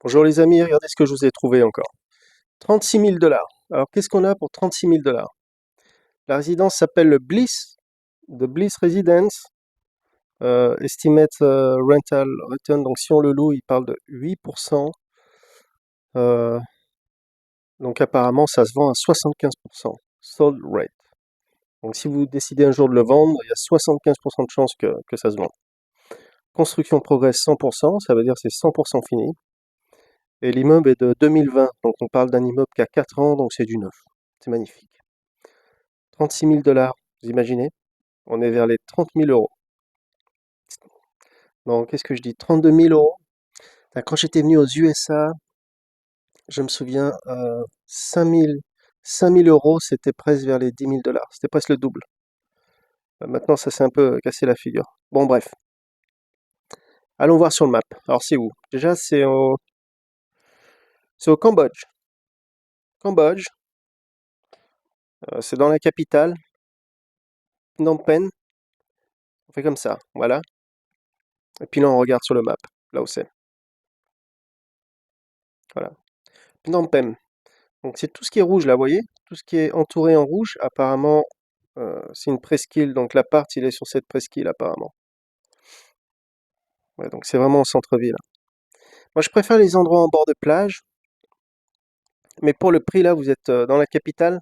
Bonjour les amis, regardez ce que je vous ai trouvé encore. 36 000 $. Alors qu'est-ce qu'on a pour 36 000 $? La résidence s'appelle le Bliss, The Bliss Residence, Estimate Rental Return. Donc si on le loue, il parle de 8%. Euh, donc apparemment, ça se vend à 75%. Sold rate. Donc si vous décidez un jour de le vendre, il y a 75% de chances que ça se vende. Construction progresse 100%, ça veut dire que c'est 100% fini. Et l'immeuble est de 2020, donc on parle d'un immeuble qui a 4 ans, donc c'est du neuf. C'est magnifique. 36 000 $, vous imaginez? On est vers les 30 000 €. Non, qu'est-ce que je dis? 32 000 €. Quand j'étais venu aux USA, je me souviens, 5 000 €, c'était presque vers les 10 000 $. C'était presque le double. Maintenant, ça s'est un peu cassé la figure. Bon, bref. Allons voir sur le map. Alors, c'est où? Déjà, c'est au Cambodge. Cambodge, c'est dans la capitale, Phnom Penh. On fait comme ça, voilà. Et puis là, on regarde sur le map, là où c'est. Voilà. Phnom Penh. Donc c'est tout ce qui est rouge là, vous voyez? Tout ce qui est entouré en rouge, apparemment, c'est une presqu'île, donc l'appart, il est sur cette presqu'île apparemment. Ouais, donc c'est vraiment au centre-ville. Moi, je préfère les endroits en bord de plage, mais pour le prix là, vous êtes dans la capitale,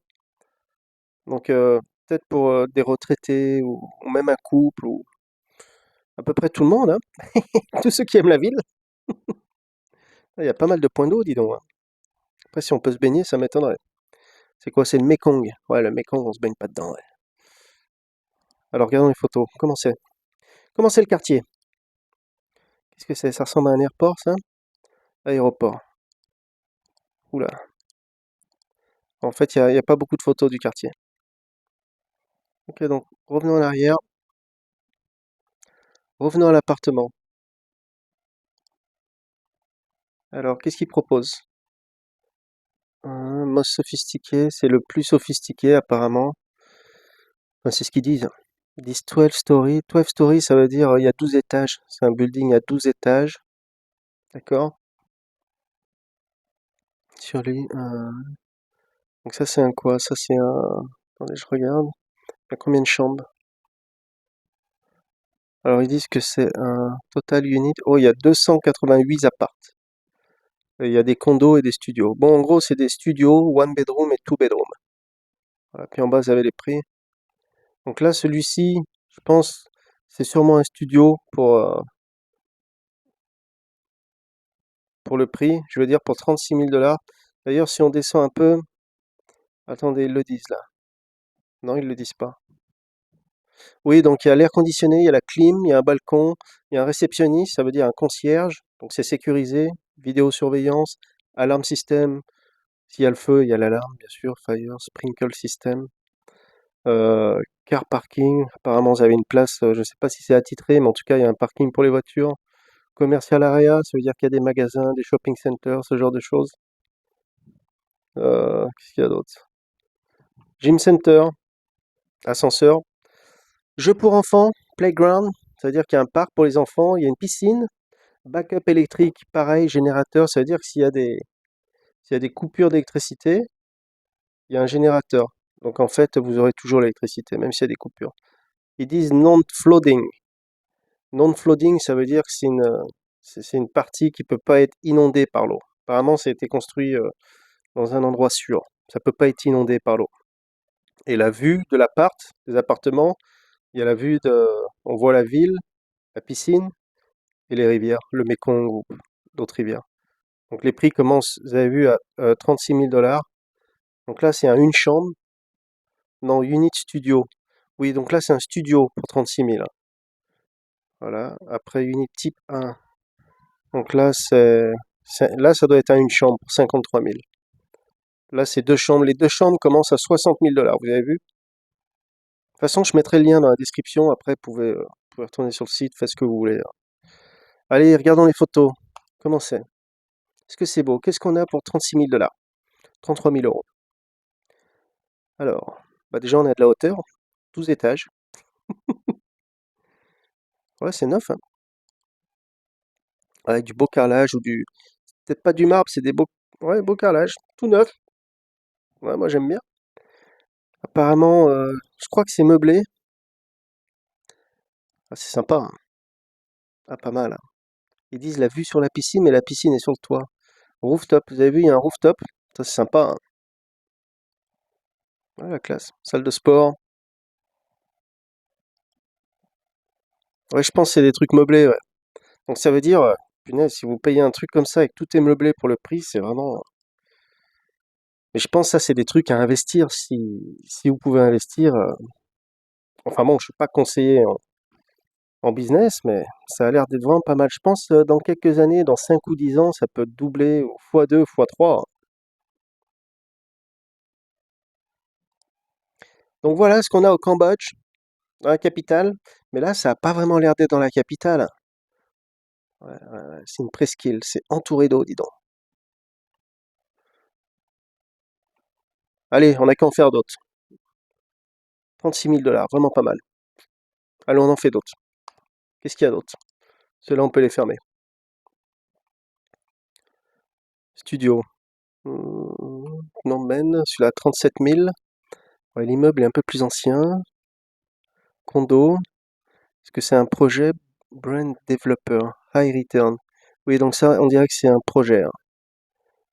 donc peut-être pour des retraités ou même un couple ou à peu près tout le monde, hein, tous ceux qui aiment la ville. Il y a pas mal de points d'eau, dis donc, hein. Après, si on peut se baigner, ça m'étonnerait. C'est quoi? C'est le Mekong. Ouais, le Mekong, on se baigne pas dedans, ouais. Alors, regardons les photos. Comment c'est? Comment c'est le quartier? Qu'est-ce que c'est? Ça ressemble à un aéroport, ça? Aéroport. Oula. En fait, il y a pas beaucoup de photos du quartier. Ok, donc revenons en arrière. Revenons à l'appartement. Alors, qu'est-ce qu'il propose? Most sophistiqué, c'est le plus sophistiqué apparemment. Enfin, c'est ce qu'ils disent. Ils disent 12 story. 12 story, ça veut dire il y a 12 étages. C'est un building à 12 étages. D'accord? Sur lui. Donc ça, c'est un quoi? Ça, c'est un... Attendez, je regarde. Il y a combien de chambres? Alors, ils disent que c'est un total unit. Oh, il y a 288 apparts. Et il y a des condos et des studios. Bon, en gros, c'est des studios, one bedroom et two bedroom. Voilà. Puis en bas, vous avez les prix. Donc là, celui-ci, je pense, c'est sûrement un studio pour le prix. Je veux dire, pour 36 000 $. D'ailleurs, si on descend un peu... Attendez, ils le disent là. Non, ils le disent pas. Oui, donc il y a l'air conditionné, il y a la clim, il y a un balcon, il y a un réceptionniste, ça veut dire un concierge. Donc c'est sécurisé, vidéosurveillance, alarme système. S'il y a le feu, il y a l'alarme, bien sûr, fire, sprinkle system. Car parking, apparemment vous avez une place, je ne sais pas si c'est attitré, mais en tout cas il y a un parking pour les voitures. Commercial area, ça veut dire qu'il y a des magasins, des shopping centers, ce genre de choses. Qu'est-ce qu'il y a d'autre? Gym center, ascenseur. Jeux pour enfants, playground, ça veut dire qu'il y a un parc pour les enfants, il y a une piscine. Backup électrique, pareil, générateur, ça veut dire que s'il y a des coupures d'électricité, il y a un générateur. Donc en fait, vous aurez toujours l'électricité, même s'il y a des coupures. Ils disent non-flooding. Non-flooding, ça veut dire que c'est une partie qui ne peut pas être inondée par l'eau. Apparemment, ça a été construit dans un endroit sûr. Ça ne peut pas être inondé par l'eau. Et la vue de l'appart, des appartements, il y a la vue de... On voit la ville, la piscine et les rivières, le Mekong ou d'autres rivières. Donc les prix commencent, vous avez vu, à 36 000 $. Donc là, c'est un une chambre. Non, unit studio. Oui, donc là, c'est un studio pour 36 000. Voilà. Après, unit type 1. Donc là, là, ça doit être un une chambre pour 53 000. Là, c'est deux chambres. Les deux chambres commencent à 60 000 $. Vous avez vu? De toute façon, je mettrai le lien dans la description. Après, vous pouvez retourner sur le site, faites ce que vous voulez. Allez, regardons les photos. Comment c'est? Est-ce que c'est beau? Qu'est-ce qu'on a pour 36 000 $? 33 000 €. Alors, bah déjà, on a de la hauteur. 12 étages. Ouais, c'est neuf, hein. Avec du beau carrelage ou du peut-être pas du marbre, c'est des beaux, ouais, beaux carrelages, tout neuf. Ouais, moi j'aime bien. Apparemment, je crois que c'est meublé. Ah, c'est sympa, hein. Ah, pas mal, hein. Ils disent la vue sur la piscine, mais la piscine est sur le toit. Rooftop, vous avez vu, il y a un rooftop. Ça, c'est sympa, hein. Ouais, la classe. Salle de sport. Ouais, je pense que c'est des trucs meublés, ouais. Donc ça veut dire, punaise, si vous payez un truc comme ça et que tout est meublé pour le prix, c'est vraiment. Mais je pense que ça, c'est des trucs à investir si vous pouvez investir. Enfin bon, je suis pas conseiller en business, mais ça a l'air d'être vraiment pas mal. Je pense dans quelques années, dans 5 ou 10 ans, ça peut doubler fois 2 fois 3. Donc voilà ce qu'on a au Cambodge, dans la capitale. Mais là, ça a pas vraiment l'air d'être dans la capitale. Ouais, ouais, ouais, c'est une presqu'île, c'est entouré d'eau, dis donc. Allez, on n'a qu'à en faire d'autres. 36 000 $, vraiment pas mal. Allez, on en fait d'autres. Qu'est-ce qu'il y a d'autre? Ceux-là, on peut les fermer. Studio. Phnom Penh, celui-là, 37 000. Ouais, l'immeuble est un peu plus ancien. Condo. Est-ce que c'est un projet? Brand Developer. High Return. Oui, donc ça, on dirait que c'est un projet, hein.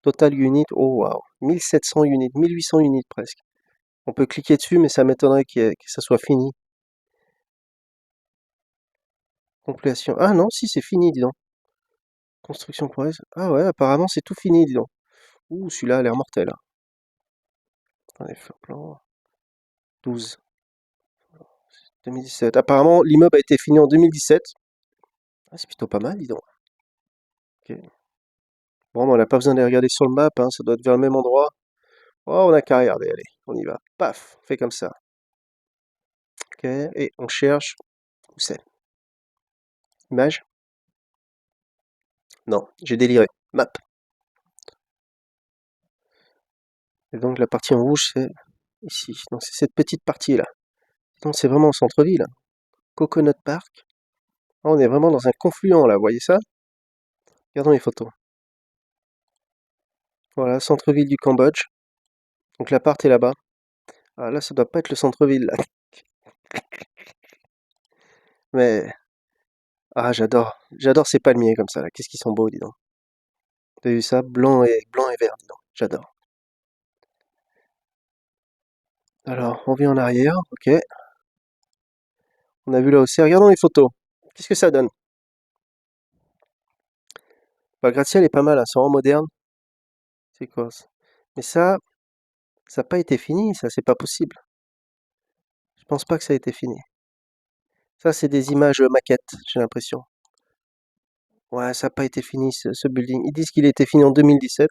Total unit, oh wow. 1700 units, 1800 units presque. On peut cliquer dessus, mais ça m'étonnerait que ça soit fini. Complétion. Ah non, si, c'est fini, dis donc. Construction progresse. Ah ouais, apparemment, c'est tout fini, dis donc. Ouh, celui-là a l'air mortel, hein. Attendez, floor plan. 12. 2017. Apparemment, l'immeuble a été fini en 2017. Ah, c'est plutôt pas mal, dis donc. Ok. Bon, on n'a pas besoin de regarder sur le map, hein, ça doit être vers le même endroit. Oh, on n'a qu'à regarder, allez, on y va. Paf, on fait comme ça. Ok, et on cherche. Où c'est? Image? Non, j'ai déliré. Map. Et donc la partie en rouge, c'est ici. Donc c'est cette petite partie-là. Donc c'est vraiment au centre-ville. Coconut Park. Ah, on est vraiment dans un confluent là, vous voyez ça? Regardons les photos. Voilà, centre-ville du Cambodge. Donc l'appart est là-bas. Ah là, ça doit pas être le centre-ville là. Mais ah, j'adore ces palmiers comme ça là. Qu'est-ce qu'ils sont beaux, dis donc. T'as vu ça? Blanc et vert, dis donc. J'adore. Alors, on vient en arrière, ok. On a vu là aussi. Regardons les photos. Qu'est-ce que ça donne? Bah, le gratte-ciel est pas mal, hein, c'est vraiment moderne. C'est quoi ça? Mais ça n'a pas été fini, ça, c'est pas possible. Je pense pas que ça a été fini. Ça, c'est des images maquettes, j'ai l'impression. Ouais, ça n'a pas été fini, ce building. Ils disent qu'il a été fini en 2017.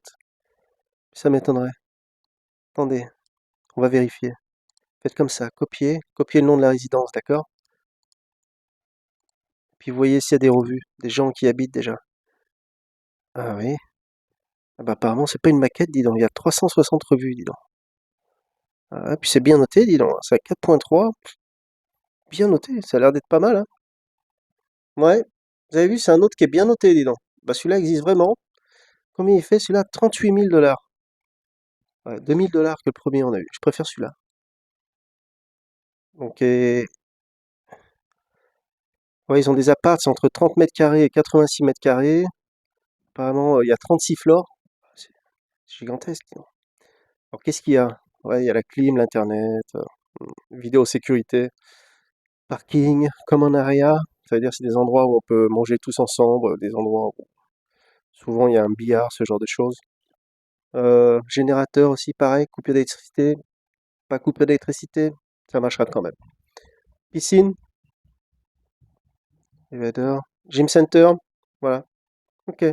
Ça m'étonnerait. Attendez, on va vérifier. Faites comme ça, copiez le nom de la résidence, d'accord? Puis vous voyez s'il y a des revues, des gens qui y habitent déjà. Ah oui. Ah bah, apparemment, c'est pas une maquette, dis donc. Il y a 360 revues, dis donc. Ah, puis c'est bien noté, dis donc. C'est à 4.3. Bien noté, ça a l'air d'être pas mal, hein. Ouais. Vous avez vu, c'est un autre qui est bien noté, dis donc. Bah, celui-là existe vraiment. Combien il fait celui-là? 38 000 $. Ouais, 2 000 $ que le premier on a eu. Je préfère celui-là. Donc, ouais, ils ont des apparts, c'est entre 30 mètres carrés et 86 mètres carrés. Apparemment, il y a 36 floors. C'est gigantesque, dis donc. Alors, qu'est-ce qu'il y a? Ouais, il y a la clim, l'internet, vidéo sécurité, parking, common area. Ça veut dire que c'est des endroits où on peut manger tous ensemble, des endroits où souvent il y a un billard, ce genre de choses. Générateur aussi, pareil, coupure d'électricité, pas coupure d'électricité, ça marchera quand même. Piscine, évader, gym center, voilà. Ok.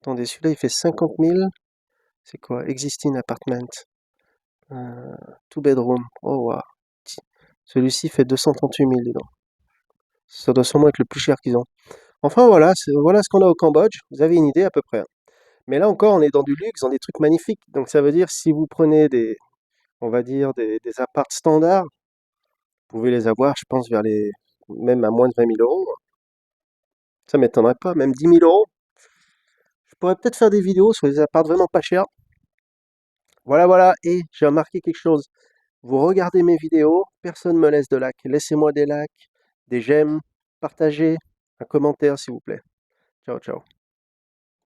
Attendez, celui-là il fait 50 000. C'est quoi? Existing apartment. Euh, Two bedroom. Oh wow. Celui-ci fait 238 000, dis donc. Ça doit sûrement être le plus cher qu'ils ont. Enfin voilà, voilà ce qu'on a au Cambodge. Vous avez une idée à peu près, hein. Mais là encore, on est dans du luxe, dans des trucs magnifiques. Donc ça veut dire si vous prenez on va dire des apparts standards, vous pouvez les avoir, je pense, même à moins de 20 000 euros. Ça m'étonnerait pas, même 10 000 euros. pourrais peut-être faire des vidéos sur les apparts vraiment pas chers. Voilà, voilà, et j'ai remarqué quelque chose. Vous regardez mes vidéos, personne ne me laisse de like. Laissez-moi des likes, des j'aime, partagez, un commentaire s'il vous plaît. Ciao, ciao.